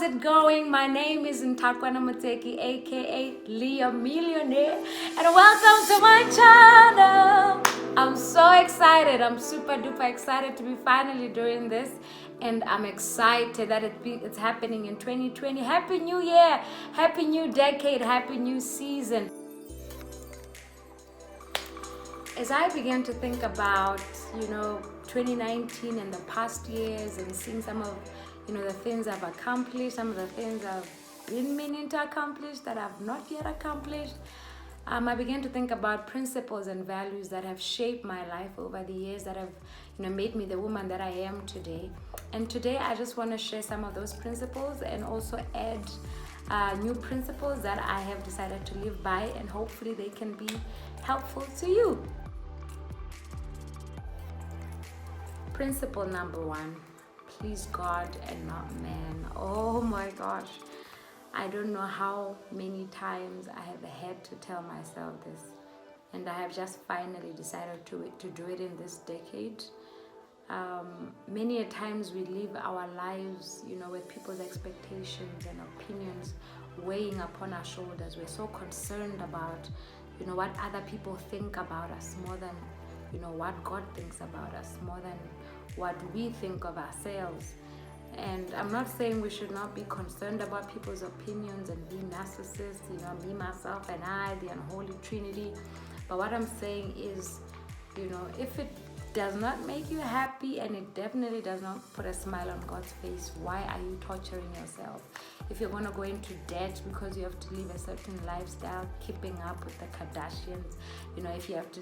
it going? My name is Ntakwana Muteki, aka Leah Millionaire, and welcome to my channel. I'm so excited. I'm super duper excited to be finally doing this, and I'm excited that it's happening in 2020. Happy New Year, happy new decade, happy new season. As I began to think about, 2019 and the past years, and seeing some of, the things I've accomplished, some of the things I've been meaning to accomplish that I've not yet accomplished, I began to think about principles and values that have shaped my life over the years, that have, made me the woman that I am today. And today I just want to share some of those principles and also add new principles that I have decided to live by, and hopefully they can be helpful to you. Principle number 1, please God and not man. Oh my gosh. I don't know how many times I have had to tell myself this, and I have just finally decided to do it in this decade. Many a times we live our lives, with people's expectations and opinions weighing upon our shoulders. We're so concerned about, what other people think about us more than, what God thinks about us, more than what we think of ourselves. And I'm not saying we should not be concerned about people's opinions and be narcissists, me, myself, and I, the unholy trinity. But what I'm saying is, if it does not make you happy, and it definitely does not put a smile on God's face, why are you torturing yourself? If you're going to go into debt because you have to live a certain lifestyle, keeping up with the Kardashians, if you have to,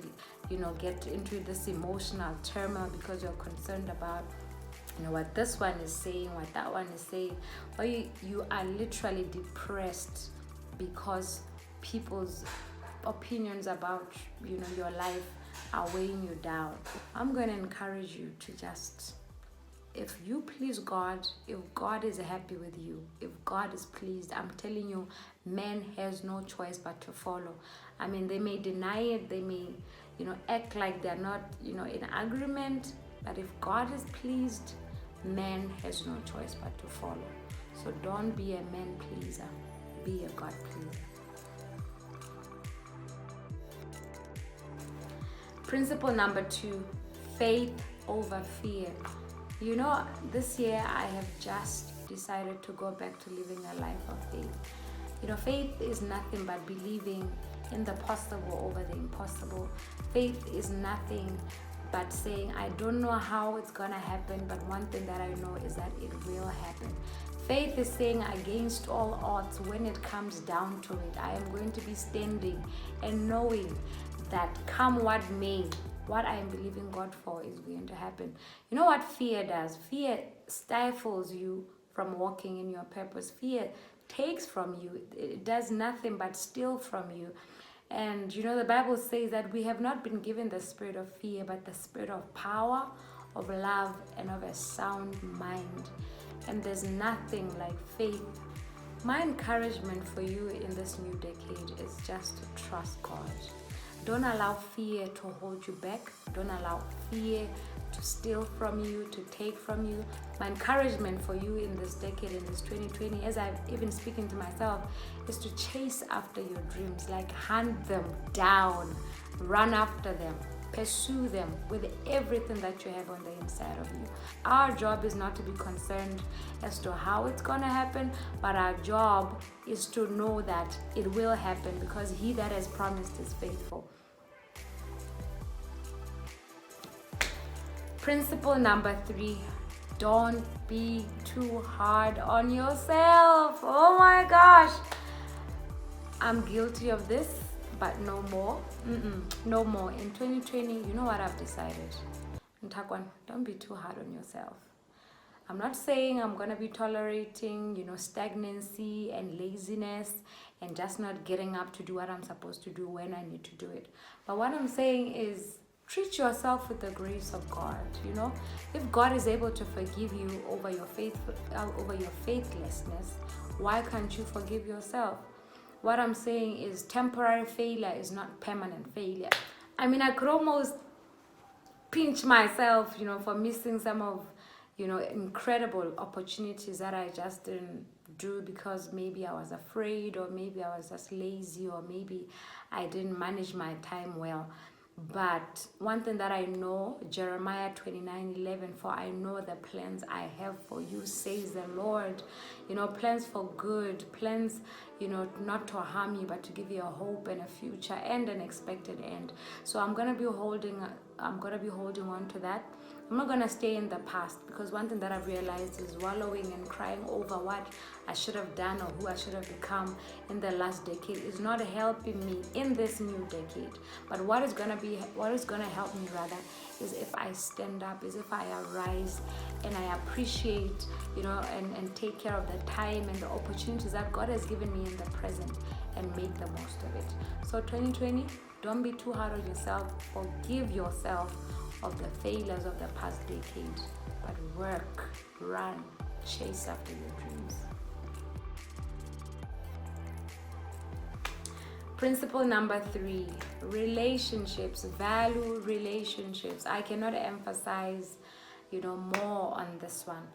get into this emotional turmoil because you're concerned about, what this one is saying, what that one is saying, or you are literally depressed because people's opinions about, your life are weighing you down. I'm going to encourage you to just, if you please God, if God is happy with you, if God is pleased, I'm telling you, man has no choice but to follow. I mean, they may deny it, they may, act like they're not, in agreement, but if God is pleased, man has no choice but to follow. So don't be a man pleaser, be a God pleaser. Principle number 2, faith over fear. This year I have just decided to go back to living a life of faith. Faith is nothing but believing in the possible over the impossible. Faith is nothing but saying, I don't know how it's gonna happen, but one thing that I know is that it will happen. Faith is saying, against all odds, when it comes down to it, I am going to be standing and knowing that come what may, what I am believing God for is going to happen. You know what fear does? Fear stifles you from walking in your purpose. Fear takes from you. It does nothing but steal from you. And the Bible says that we have not been given the spirit of fear, but the spirit of power, of love, and of a sound mind. And there's nothing like faith. My encouragement for you in this new decade is just to trust God. Don't allow fear to hold you back. Don't allow fear to steal from you, to take from you. My encouragement for you in this decade, in this 2020, as I've even speaking to myself, is to chase after your dreams, like hunt them down, run after them, pursue them with everything that you have on the inside of you. Our job is not to be concerned as to how it's going to happen, but our job is to know that it will happen, because he that has promised is faithful. Principle number 3, don't be too hard on yourself. Oh my gosh. I'm guilty of this, but no more. No more. In 2020, you know what I've decided? Ntakwan, don't be too hard on yourself. I'm not saying I'm going to be tolerating, stagnancy and laziness and just not getting up to do what I'm supposed to do when I need to do it. But what I'm saying is, treat yourself with the grace of God. If God is able to forgive you over your faithlessness, why can't you forgive yourself? What I'm saying is, temporary failure is not permanent failure. I mean, I could almost pinch myself, for missing some of, incredible opportunities that I just didn't do because maybe I was afraid, or maybe I was just lazy, or maybe I didn't manage my time well. But one thing that I know, Jeremiah 29:11, for I know the plans I have for you, says the Lord. Plans for good, plans, not to harm you, but to give you a hope and a future and an expected end. So I'm gonna be holding on to that. I'm not gonna stay in the past, because one thing that I've realized is wallowing and crying over what I should have done or who I should have become in the last decade is not helping me in this new decade. But what is gonna help me rather is if I stand up, is if I arise and I appreciate, and take care of the time and the opportunities that God has given me in the present and make the most of it. So 2020, don't be too hard on yourself. Forgive yourself of the failures of the past decade, but work, run, chase after your dreams. Principle number 3, relationships. Value relationships. I cannot emphasize, more on this one.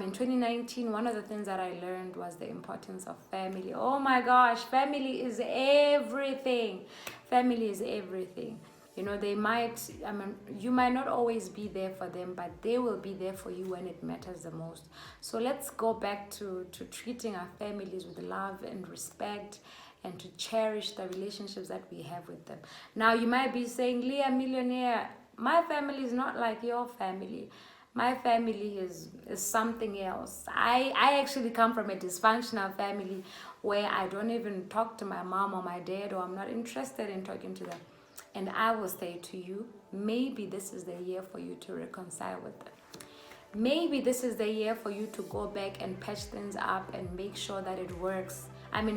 In 2019, one of the things that I learned was the importance of family. Oh my gosh, family is everything. Family is everything. You might not always be there for them, but they will be there for you when it matters the most. So let's go back to treating our families with love and respect, and to cherish the relationships that we have with them. Now, you might be saying, Leah Millionaire, my family is not like your family. My family is something else. I actually come from a dysfunctional family where I don't even talk to my mom or my dad, or I'm not interested in talking to them. And I will say to you, maybe this is the year for you to reconcile with them. Maybe this is the year for you to go back and patch things up and make sure that it works.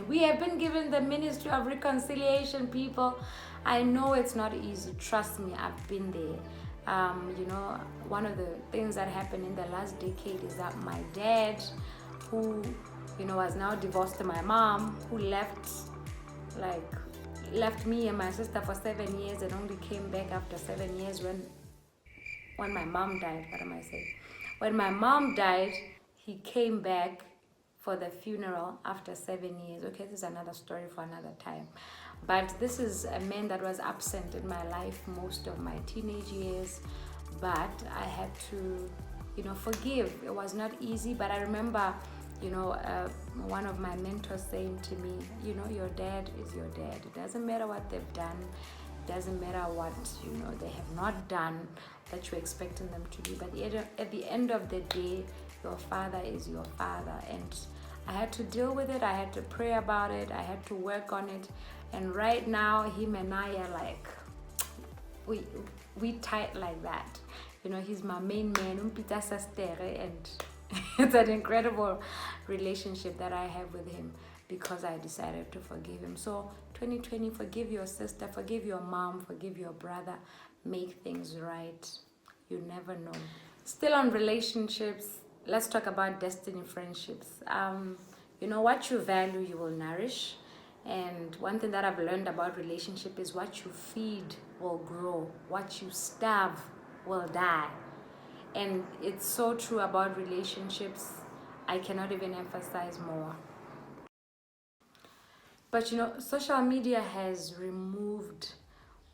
We have been given the ministry of reconciliation, people. I know it's not easy. Trust me, I've been there. One of the things that happened in the last decade is that my dad, who, was now divorced to my mom, who left me and my sister for 7 years and only came back after 7 years when my mom died. What am I saying? When my mom died, he came back for the funeral after 7 years. Okay, this is another story for another time. But this is a man that was absent in my life most of my teenage years. But I had to, forgive. It was not easy, but I remember, one of my mentors saying to me, your dad is your dad. It doesn't matter what they've done. It doesn't matter what, they have not done that you're expecting them to do. But at the end of the day, your father is your father. And I had to deal with it. I had to pray about it. I had to work on it. And right now, him and I are like, we tight like that. He's my main man, and it's an incredible relationship that I have with him because I decided to forgive him. So 2020, forgive your sister, forgive your mom, forgive your brother, make things right. You never know. Still on relationships, let's talk about destiny friendships. What you value, you will nourish. And one thing that I've learned about relationship is what you feed will grow. What you starve will die. And it's so true about relationships. I cannot even emphasize more. But social media has removed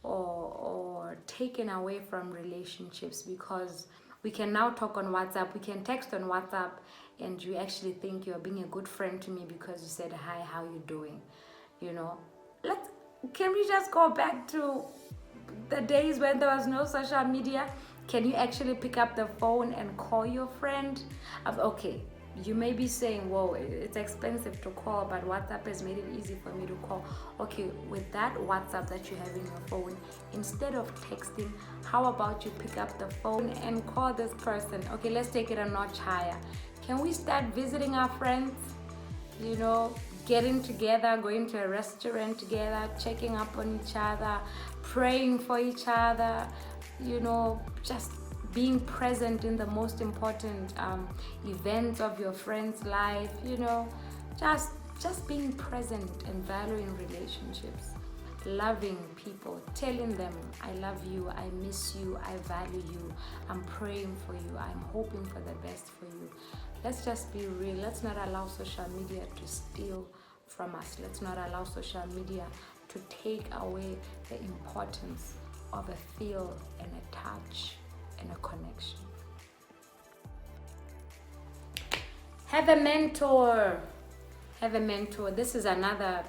or taken away from relationships, because we can now talk on WhatsApp, we can text on WhatsApp, and you actually think you're being a good friend to me because you said, hi, how you doing? Can we just go back to the days when there was no social media? Can you actually pick up the phone and call your friend? Okay, you may be saying, whoa, it's expensive to call, but WhatsApp has made it easy for me to call. Okay, with that WhatsApp that you have in your phone, instead of texting, how about you pick up the phone and call this person? Okay, let's take it a notch higher. Can we start visiting our friends? Getting together, going to a restaurant together, checking up on each other, praying for each other, just being present in the most important events of your friend's life, just being present and valuing relationships. loving people, telling them I love you, I miss you, I value you, I'm praying for you, I'm hoping for the best for you. Let's just be real. Let's not allow social media to steal from us. Let's not allow social media to take away the importance of a feel and a touch and a connection. Have a mentor. Have a mentor. This is another,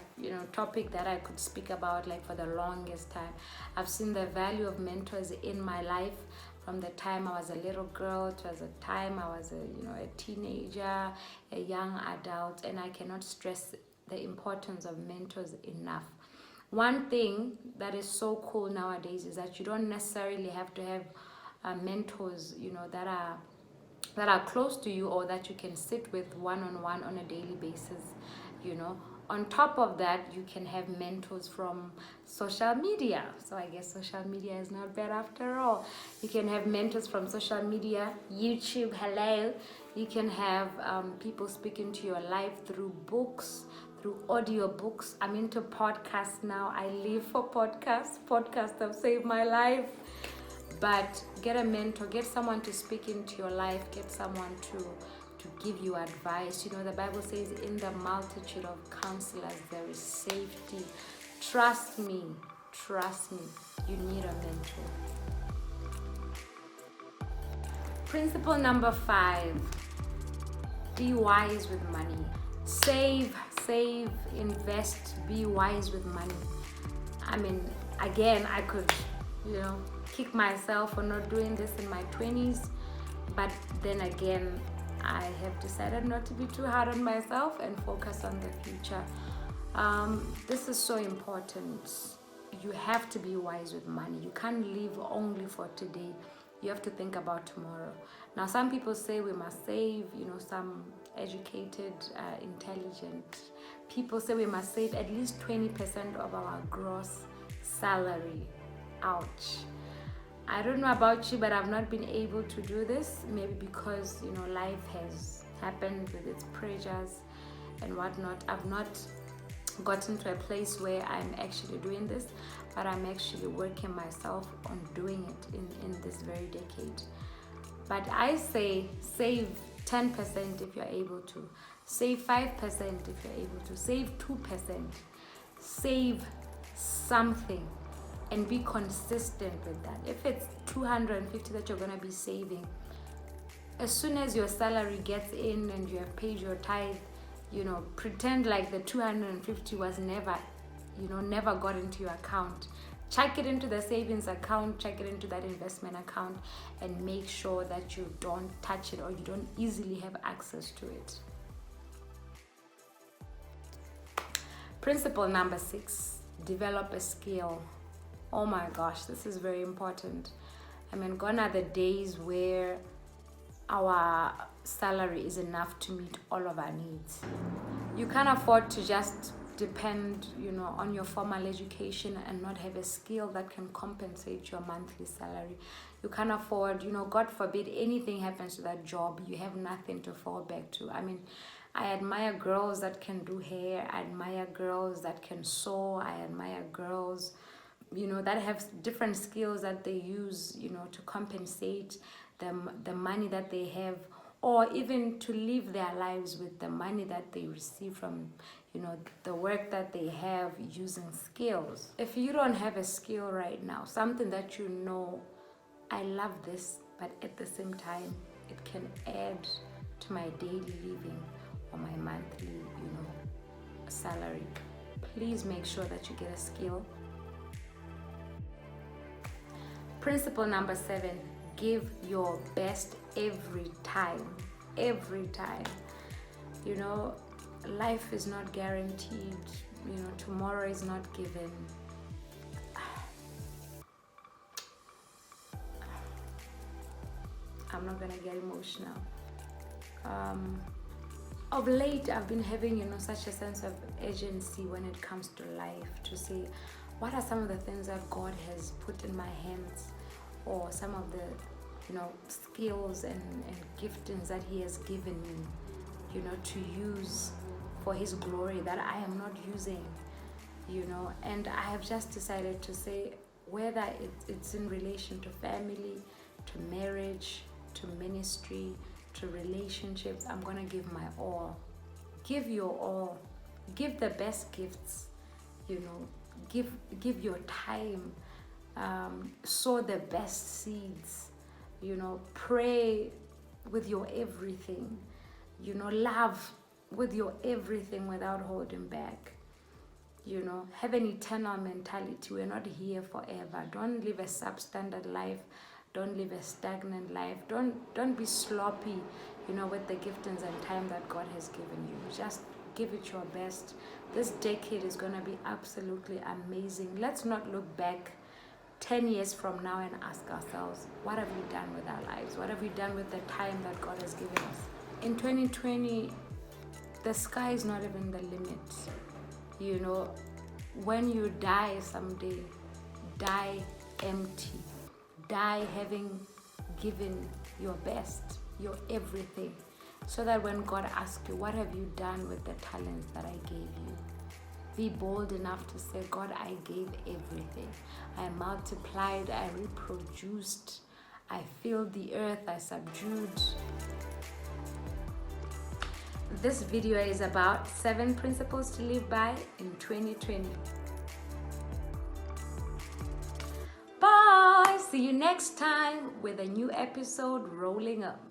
topic that I could speak about like for the longest time. I've seen the value of mentors in my life from the time I was a little girl to the time I was a teenager, a young adult, and I cannot stress the importance of mentors enough. One thing that is so cool nowadays is that you don't necessarily have to have mentors, that are close to you or that you can sit with one-on-one on a daily basis. On top of that, you can have mentors from social media. So I guess social media is not bad after all. You can have mentors from social media, YouTube, hello. You can have people speaking to your life through books, through audio books. I'm into podcasts now. I live for podcasts. Podcasts have saved my life. But get a mentor, get someone to speak into your life, get someone to give you advice. The Bible says in the multitude of counselors there is safety. Trust me, you need a mentor. Principle number 5, be wise with money. Save, invest, be wise with money. Again, I could, kick myself for not doing this in my 20s, but then again, I have decided not to be too hard on myself and focus on the future. This is so important. You have to be wise with money. You can't live only for today. You have to think about tomorrow. Now, some people say we must save, some educated, intelligent people say we must save at least 20% of our gross salary. Ouch. I don't know about you, but I've not been able to do this. Maybe because, life has happened with its pressures and whatnot. I've not gotten to a place where I'm actually doing this, but I'm actually working myself on doing it in this very decade. But I say save 10% if you're able to. Save 5% if you're able to. Save 2%. Save something. And be consistent with that. If it's 250 that you're going to be saving, as soon as your salary gets in and you have paid your tithe, pretend like the 250 was never got into your account. Chuck it into the savings account, chuck it into that investment account, and make sure that you don't touch it or you don't easily have access to it. Principle number 6, develop a skill. Oh my gosh, this is very important. Gone are the days where our salary is enough to meet all of our needs. You can't afford to just depend, on your formal education and not have a skill that can compensate your monthly salary. You can't afford, God forbid anything happens to that job, you have nothing to fall back to. I admire girls that can do hair. I admire girls that can sew. I admire girls that have different skills that they use, to compensate the money that they have, or even to live their lives with the money that they receive from, the work that they have using skills. If you don't have a skill right now, something that I love this, but at the same time, it can add to my daily living or my monthly, salary, please make sure that you get a skill. Principle number 7, give your best every time. Every time. Life is not guaranteed. Tomorrow is not given. I'm not gonna get emotional. Of late, I've been having, such a sense of urgency when it comes to life, to say, what are some of the things that God has put in my hands, or some of the, skills and giftings that He has given me, to use for His glory that I am not using. you know. And I have just decided to say, whether it's in relation to family, to marriage, to ministry, to relationships, I'm gonna give my all. Give your all. Give the best gifts, you know. Give your time. Sow the best seeds, you know. Pray with your everything, you know. Love with your everything without holding back, you know. Have an eternal mentality. We're not here forever. Don't live a substandard life. Don't live a stagnant life. Don't be sloppy, you know, with the giftings and time that God has given you. Just give it your best. This decade is going to be absolutely amazing. Let's not look back 10 years from now and ask ourselves, what have we done with our lives? What have we done with the time that God has given us? In 2020, the sky is not even the limit. You know, when you die someday, die empty. Die having given your best, your everything, so that when God asks you, what have you done with the talents that I gave you? Be bold enough to say, God, I gave everything. I multiplied, I reproduced, I filled the earth, I subdued. This video is about 7 principles to live by in 2020. Bye! See you next time with a new episode rolling up.